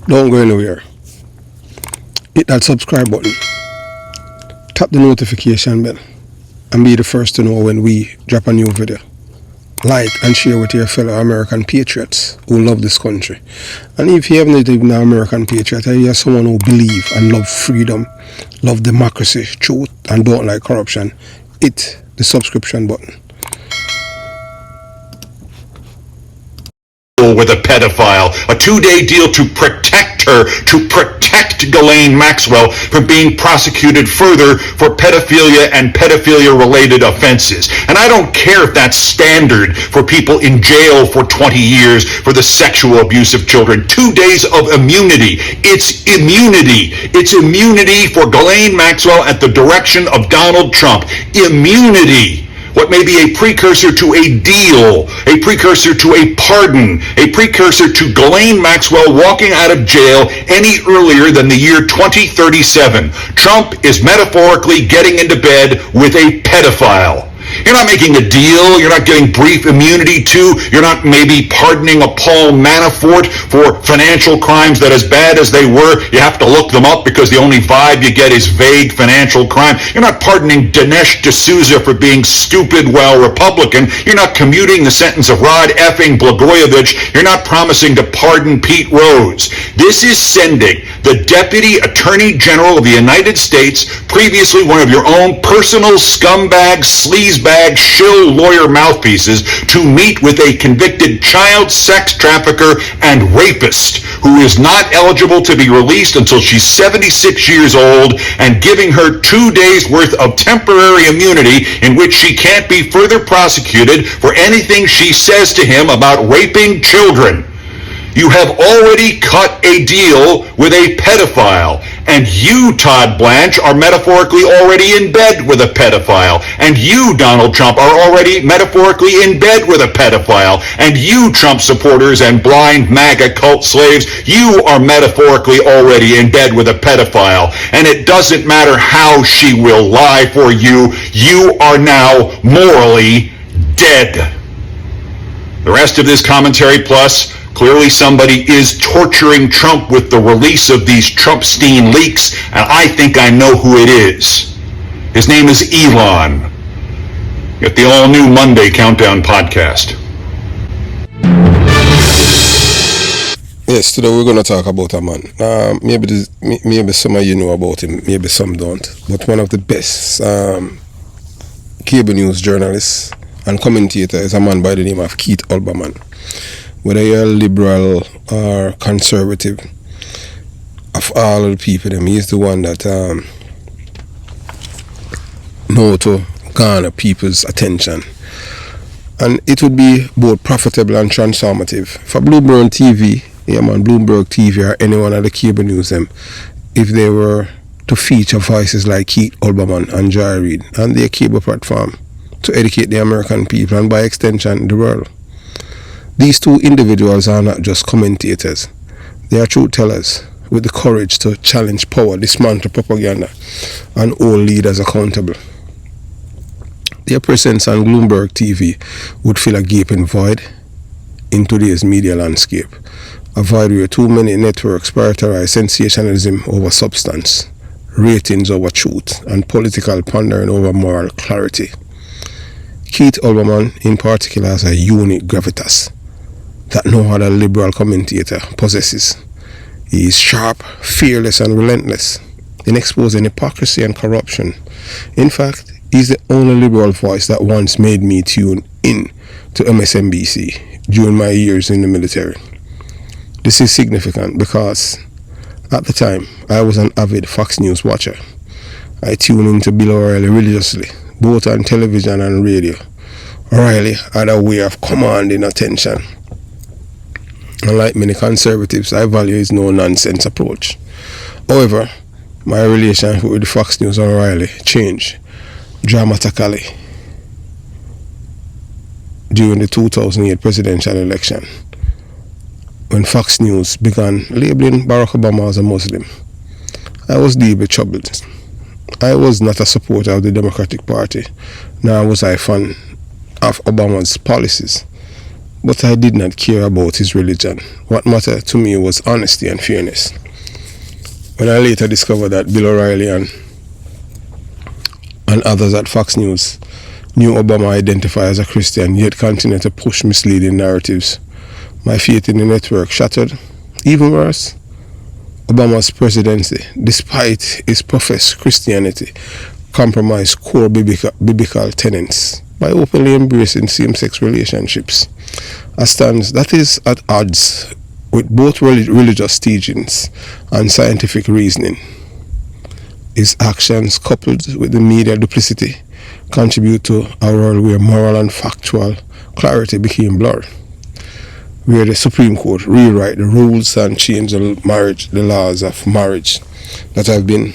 Don't go anywhere. Hit that subscribe button. Tap the notification bell and be the first to know when we drop a new video. Like and share with your fellow American patriots who love this country. And if you haven't even an American patriot, you are someone who believe and love freedom, love democracy, truth, and don't like corruption, hit the subscription button. With a pedophile, a 2-day deal to protect her, to protect Ghislaine Maxwell from being prosecuted further for pedophilia and pedophilia-related offenses. And I don't care if that's standard for people in jail for 20 years for the sexual abuse of children. 2 days of immunity. It's immunity. It's immunity for Ghislaine Maxwell at the direction of Donald Trump. Immunity. What may be a precursor to a deal, a precursor to a pardon, a precursor to Ghislaine Maxwell walking out of jail any earlier than the year 2037. Trump is metaphorically getting into bed with a pedophile. You're not making a deal. You're not getting brief immunity to. You're not maybe pardoning a Paul Manafort for financial crimes that, as bad as they were, you have to look them up because the only vibe you get is vague financial crime. You're not pardoning Dinesh D'Souza for being stupid while Republican. You're not commuting the sentence of Rod effing Blagojevich. You're not promising to pardon Pete Rose. This is sending the Deputy Attorney General of the United States, previously one of your own personal scumbag, sleazebag, shill lawyer mouthpieces, to meet with a convicted child sex trafficker and rapist who is not eligible to be released until she's 76 years old, and giving her 2 days worth of temporary immunity in which she can't be further prosecuted for anything she says to him about raping children. You have already cut a deal with a pedophile. And you, Todd Blanche, are metaphorically already in bed with a pedophile. And you, Donald Trump, are already metaphorically in bed with a pedophile. And you, Trump supporters and blind MAGA cult slaves, you are metaphorically already in bed with a pedophile. And it doesn't matter how she will lie for you, you are now morally dead. The rest of this commentary plus, clearly somebody is torturing Trump with the release of these Trumpstein leaks, and I think I know who it is. His name is Elon. At the all-new Monday Countdown podcast. Yes, today we're going to talk about a man. Maybe some of you know about him, maybe some don't. But one of the best cable news journalists and commentator is a man by the name of Keith Oblermann. Whether you're liberal or conservative, of all of the people, he's the one that know to garner people's attention. And it would be both profitable and transformative. For Bloomberg TV, Bloomberg TV or any one of the cable news, if they were to feature voices like Keith Oblermann and Joy Reid on their cable platform to educate the American people and by extension the world. These two individuals are not just commentators. They are truth tellers with the courage to challenge power, dismantle propaganda, and hold leaders accountable. Their presence on Bloomberg TV would fill a gaping void in today's media landscape. A void where too many networks prioritize sensationalism over substance, ratings over truth, and political pondering over moral clarity. Keith Oblermann in particular has a unique gravitas that no other liberal commentator possesses. He is sharp, fearless, and relentless in exposing hypocrisy and corruption. In fact, he's the only liberal voice that once made me tune in to MSNBC during my years in the military. This is significant because at the time I was an avid Fox News watcher. I tuned into Bill O'Reilly religiously, both on television and radio. O'Reilly had a way of commanding attention. Unlike many conservatives, I value his no-nonsense approach. However, my relationship with Fox News and O'Reilly changed dramatically during the 2008 presidential election, when Fox News began labeling Barack Obama as a Muslim. I was deeply troubled. I was not a supporter of the Democratic Party, nor was I a fan of Obama's policies. but I did not care about his religion. What mattered to me was honesty and fairness. When I later discovered that Bill O'Reilly and others at Fox News knew Obama identified as a Christian, yet continued to push misleading narratives, my faith in the network shattered. Even worse, Obama's presidency, despite his professed Christianity, compromised core biblical tenets by openly embracing same-sex relationships, a stance that is at odds with both religious teachings and scientific reasoning. His actions, coupled with the media duplicity, contribute to a world where moral and factual clarity became blurred, where the Supreme Court rewrite the rules and change the laws of marriage that have been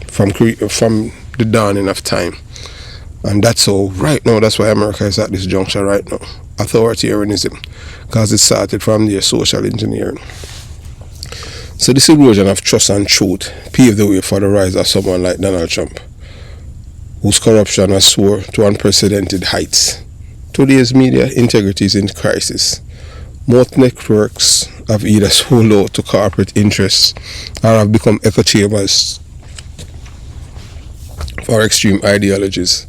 from the dawning of time. And that's all right now. That's why America is at this juncture right now. Authoritarianism, because it started from their social engineering. So this erosion of trust and truth paved the way for the rise of someone like Donald Trump, whose corruption has soared to unprecedented heights. Today's media integrity is in crisis. Most networks have either sold out to corporate interests or have become echo chambers for extreme ideologies.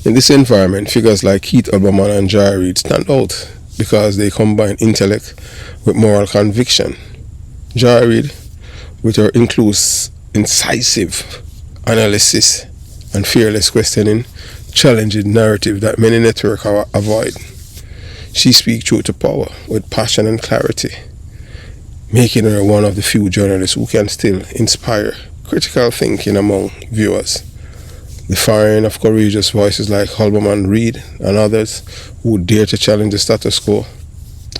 In this environment, figures like Keith Oblermann and Joy Reid stand out because they combine intellect with moral conviction. Joy Reid, with her incisive analysis and fearless questioning, challenges narrative that many networks avoid. She speaks truth to power with passion and clarity, making her one of the few journalists who can still inspire critical thinking among viewers. The firing of courageous voices like Oblermann, Reid, and others who dare to challenge the status quo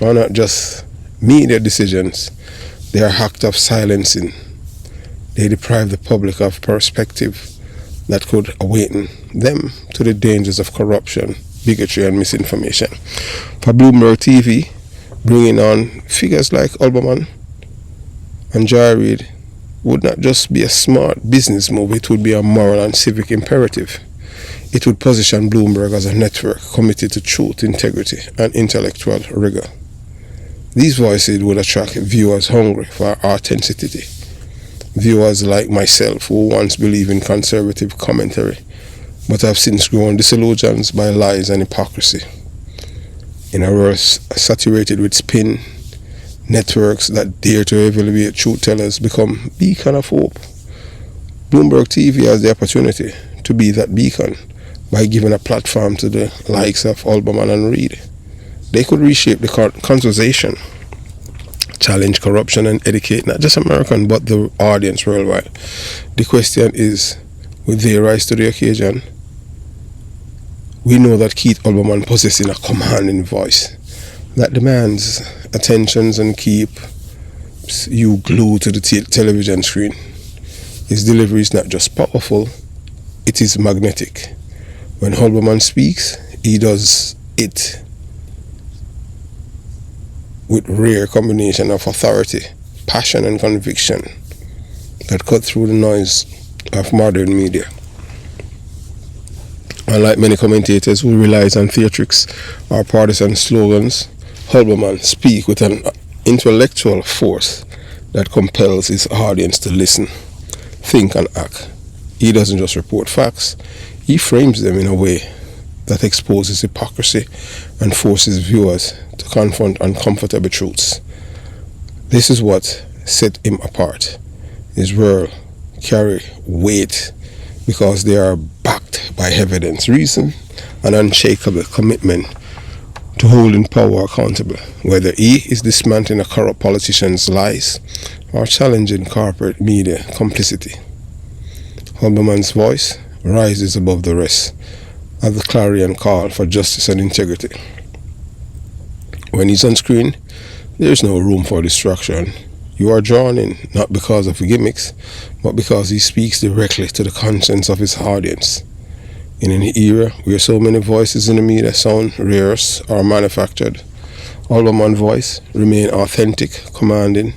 are not just media decisions, they are acts of silencing. They deprive the public of perspective that could awaken them to the dangers of corruption, bigotry, and misinformation. For Bloomberg TV, bringing on figures like Oblermann and Joy Reid would not just be a smart business move, it would be a moral and civic imperative. It would position Bloomberg as a network committed to truth, integrity, and intellectual rigor. These voices would attract viewers hungry for authenticity. Viewers like myself who once believed in conservative commentary, but have since grown disillusioned by lies and hypocrisy. In a world saturated with spin, networks that dare to evaluate truth tellers become beacon of hope. Bloomberg TV has the opportunity to be that beacon by giving a platform to the likes of Oblermann and Reid. They could reshape the conversation, challenge corruption, and educate not just American but the audience worldwide. The question is, will they rise to the occasion? We know that Keith Oblermann possesses a commanding voice that demands attentions and keeps you glued to the television screen. His delivery is not just powerful, it is magnetic. When Oblermann speaks, he does it with rare combination of authority, passion, and conviction that cut through the noise of modern media. Unlike many commentators who relies on theatrics or partisan slogans, Oblermann speaks with an intellectual force that compels his audience to listen, think, and act. He doesn't just report facts, he frames them in a way that exposes hypocrisy and forces viewers to confront uncomfortable truths. This is what set him apart. His words carry weight because they are backed by evidence, reason, and unshakable commitment to holding power accountable, whether he is dismantling a corrupt politician's lies or challenging corporate media complicity. Oblermann's voice rises above the rest as the clarion call for justice and integrity. When he's on screen, there is no room for distraction. You are drawn in not because of gimmicks, but because he speaks directly to the conscience of his audience. In an era where so many voices in the media sound rehearsed or manufactured, Oblermann's voice remains authentic, commanding,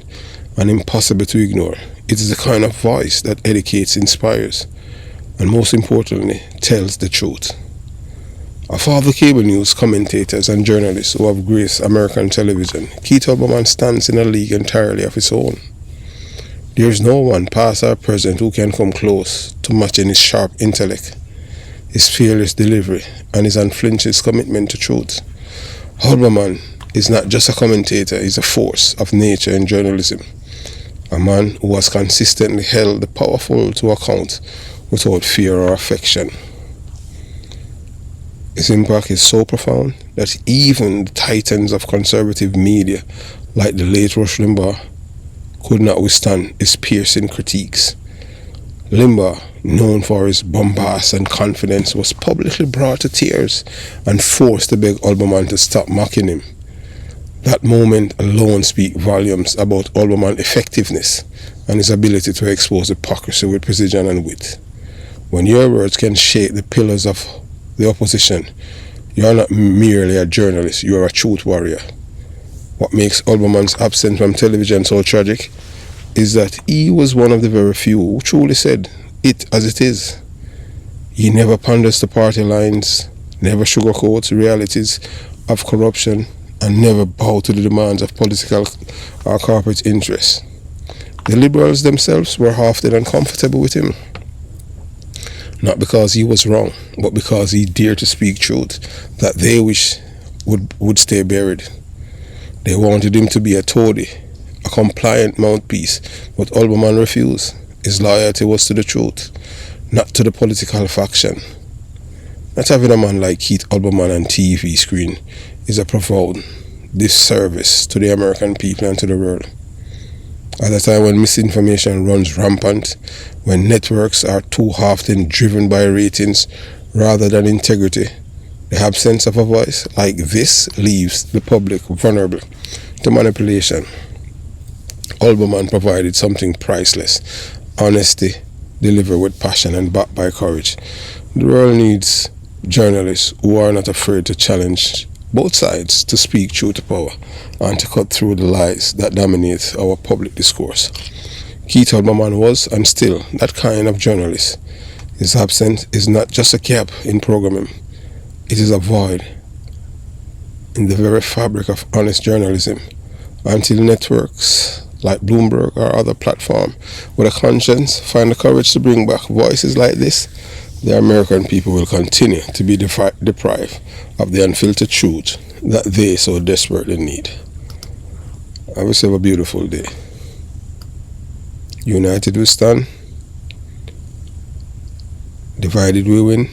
and impossible to ignore. It is the kind of voice that educates, inspires, and most importantly, tells the truth. Of all the cable news commentators and journalists who have graced American television, Keith Oblermann stands in a league entirely of his own. There is no one, past or present, who can come close to matching his sharp intellect, his fearless delivery, and his unflinching commitment to truth. Oblermann is not just a commentator, he's a force of nature in journalism. A man who has consistently held the powerful to account without fear or affection. His impact is so profound that even the titans of conservative media, like the late Rush Limbaugh, could not withstand his piercing critiques. Limbaugh, known for his bombast and confidence, was publicly brought to tears and forced to beg Oblermann to stop mocking him. That moment alone speaks volumes about Oblermann's effectiveness and his ability to expose hypocrisy with precision and wit. When your words can shake the pillars of the opposition, you are not merely a journalist, you are a truth warrior. What makes Oblermann's absence from television so tragic is that he was one of the very few who truly said it as it is. He never panders to party lines, never sugarcoats realities of corruption, and never bowed to the demands of political or corporate interests. The liberals themselves were often uncomfortable with him, not because he was wrong, but because he dared to speak truth that they wish would stay buried. They wanted him to be a toady, a compliant mouthpiece, but Oblermann refused. His loyalty was to the truth, not to the political faction. Not having a man like Keith Oblermann on TV screen is a profound disservice to the American people and to the world. At a time when misinformation runs rampant, when networks are too often driven by ratings rather than integrity, the absence of a voice like this leaves the public vulnerable to manipulation. Oblermann provided something priceless: honesty, delivered with passion and backed by courage. The world needs journalists who are not afraid to challenge both sides, to speak truth to power, and to cut through the lies that dominate our public discourse. Keith Oblermann was, and still, that kind of journalist. His absence is not just a gap in programming, it is a void in the very fabric of honest journalism. Until networks like Bloomberg or other platforms with a conscience find the courage to bring back voices like this, the American people will continue to be deprived of the unfiltered truth that they so desperately need. I wish you have a beautiful day. United we stand, divided we win,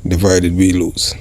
divided we lose.